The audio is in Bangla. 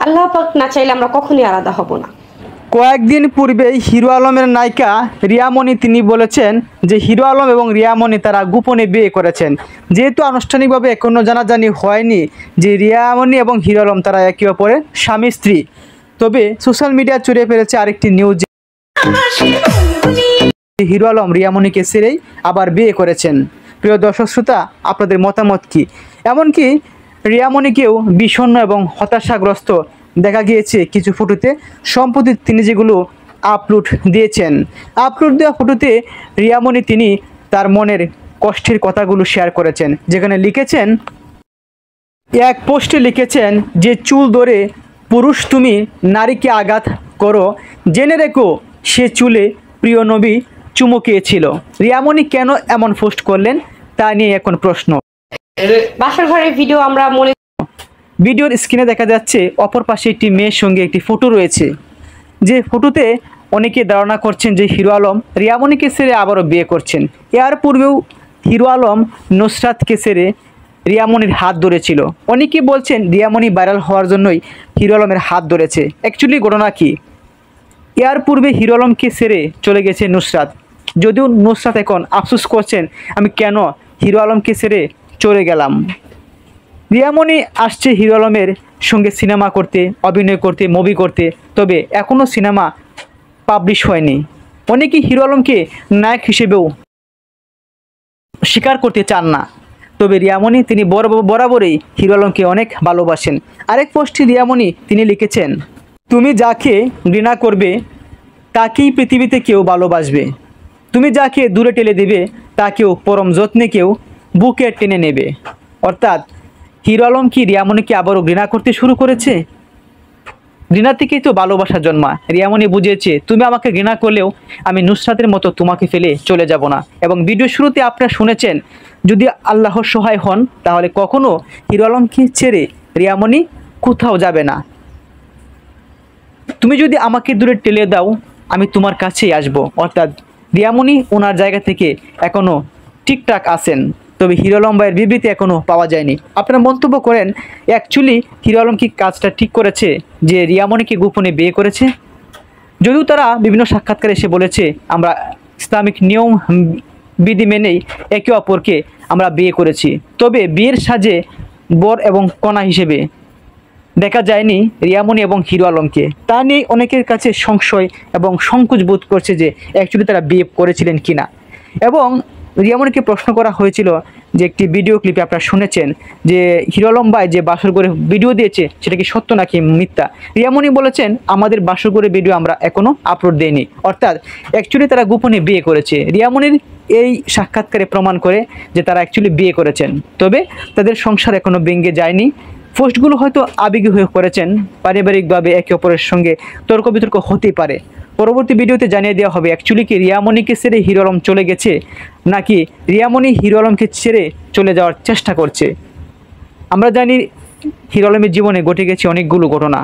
আল্লাহ পাক না চাইলে আমরা কখনোই আলাদা হব না। কয়েকদিন পূর্বে হিরো আলমের নায়িকা রিয়ামণি তিনি বলেছেন যে হিরো আলম এবং রিয়ামণি তারা গোপনে বিয়ে করেছেন। যেহেতু আনুষ্ঠানিকভাবে এখনও জানাজানি হয়নি যে রিয়ামণি এবং হিরো আলম তারা একে অপরের স্বামী স্ত্রী, তবে সোশ্যাল মিডিয়া ছড়িয়ে ফেলেছে আরেকটি নিউজ, হিরো আলম রিয়ামণিকে ছেড়েই আবার বিয়ে করেছেন। প্রিয় দর্শক শ্রোতা, আপনাদের মতামত কি? এমনকি রিয়ামণিকেও বিষণ্ণ এবং হতাশাগ্রস্ত দেখা গিয়েছে কিছু ফটোতে। সম্প্রতি তিনি যেগুলো আপলোড দিয়েছেন, আপলোড দেওয়া ফটোতে রিয়ামণি তিনি তার মনের কষ্টের কথাগুলো শেয়ার করেছেন, যেখানে লিখেছেন, এক পোস্টে লিখেছেন যে চুল ধরে পুরুষ তুমি নারীকে আঘাত করো, জেনে রেখো সে চুলে প্রিয় নবী চুমু খেয়েছিল। রিয়ামণি কেন এমন পোস্ট করলেন তা নিয়ে এখন প্রশ্ন। বাসার ঘরের ভিডিও আমরা ভিডিওর স্ক্রিনে দেখা যাচ্ছে অপর পাশে একটি মেয়ের সঙ্গে একটি ফটো রয়েছে, যে ফটোতে অনেকে ধারণা করছেন যে হিরো আলম রিয়ামণিকে ছেড়ে আবারও বিয়ে করছেন। এর পূর্বেও হিরো আলম নুসরাতকে ছেড়ে রিয়ামণির হাত ধরেছিল। অনেকে বলছেন রিয়ামণি ভাইরাল হওয়ার জন্যই হিরো আলমের হাত ধরেছে। অ্যাকচুয়ালি ঘটনা কি, এর পূর্বে হিরো আলমকে ছেড়ে চলে গেছে নুসরাত, যদিও নুসরাত এখন আফসোস করছেন আমি কেন হিরো আলমকে ছেড়ে চলে গেলাম। রিয়ামণি আসছে হিরো আলমের সঙ্গে সিনেমা করতে, অভিনয় করতে, মুভি করতে, তবে এখনও সিনেমা পাবলিশ হয়নি। অনেকেই হিরো আলমকে নায়ক হিসেবেও স্বীকার করতে চান না, তবে রিয়ামণি তিনি বরাবরই হিরো আলমকে অনেক ভালোবাসেন। আরেক পোস্টে রিয়ামণি তিনি লিখেছেন, তুমি যাকে ঘৃণা করবে তাকেই পৃথিবীতে কেউ ভালোবাসবে, তুমি যাকে দূরে ঠেলে দেবে তাকেও পরম যত্নে কেউ বুকে টেনে নেবে। অর্থাৎ হিরো আলম কি রিয়ামণিকে আবারও ঘৃণা করতে শুরু করেছে? ঘৃণা থেকেই তো ভালোবাসা জন্মা। রিয়ামণি বুঝিয়েছে তুমি আমাকে ঘৃণা করলেও আমি নুসরাতের মতো তোমাকে ফেলে চলে যাব না। এবং ভিডিও শুরুতে আপনারা শুনেছেন, যদি আল্লাহর সহায় হন তাহলে কখনো হিরো আলমকে ছেড়ে রিয়ামণি কোথাও যাবে না। তুমি যদি আমাকে দূরে ঠেলে দাও আমি তোমার কাছেই আসব। অর্থাৎ রিয়ামণি ওনার জায়গা থেকে এখনও ঠিকঠাক আছেন, তবে হিরো আলম ভাইয়ের বিবৃতি এখনও পাওয়া যায়নি। আপনারা মন্তব্য করেন, অ্যাকচুয়ালি হিরো আলম কি কাজটা ঠিক করেছে যে রিয়ামণিকে গোপনে বিয়ে করেছে? যদিও তারা বিভিন্ন সাক্ষাৎকারে এসে বলেছে আমরা ইসলামিক নিয়ম বিধি মেনেই একে অপরকে আমরা বিয়ে করেছি, তবে বিয়ের সাজে বর এবং কণা হিসেবে দেখা যায়নি রিয়ামণি এবং হিরো আলমকে। তা নিয়ে অনেকের কাছে সংশয় এবং সংকোচ বোধ করছে যে অ্যাকচুয়ালি তারা বিয়ে করেছিলেন কিনা। এবং রিয়ামণিকে প্রশ্ন করা হয়েছিল যে একটি ভিডিও ক্লিপে আপনারা শুনেছেন যে হিরো আলম ভাই যে বাসর করে ভিডিও দিয়েছে সেটা কি সত্য নাকি মিথ্যা। রিয়ামণি বলেছেন আমাদের বাসর করে ভিডিও আমরা এখনও আপলোড দেইনি। অর্থাৎ অ্যাকচুয়ালি তারা গোপনে বিয়ে করেছে। রিয়ামণির এই সাক্ষাৎকারে প্রমাণ করে যে তারা অ্যাকচুয়ালি বিয়ে করেছেন, তবে তাদের সংসার এখনও ভেঙে যায়নি। পোস্টগুলো হয়তো আবেগী হয়ে করেছেন, পারিবারিকভাবে একে অপরের সঙ্গে তর্ক বিতর্ক হতেই পারে। পরবর্তী ভিডিওতে জানিয়ে দেওয়া হবে অ্যাকচুয়ালি কি রিয়ামণিকে ছেড়ে হিরো আলম চলে গেছে নাকি রিয়ামণি হিরো আলমকে ছেড়ে চলে যাওয়ার চেষ্টা করছে। আমরা জানি হিরো আলমের জীবনে ঘটে গেছে অনেকগুলো ঘটনা।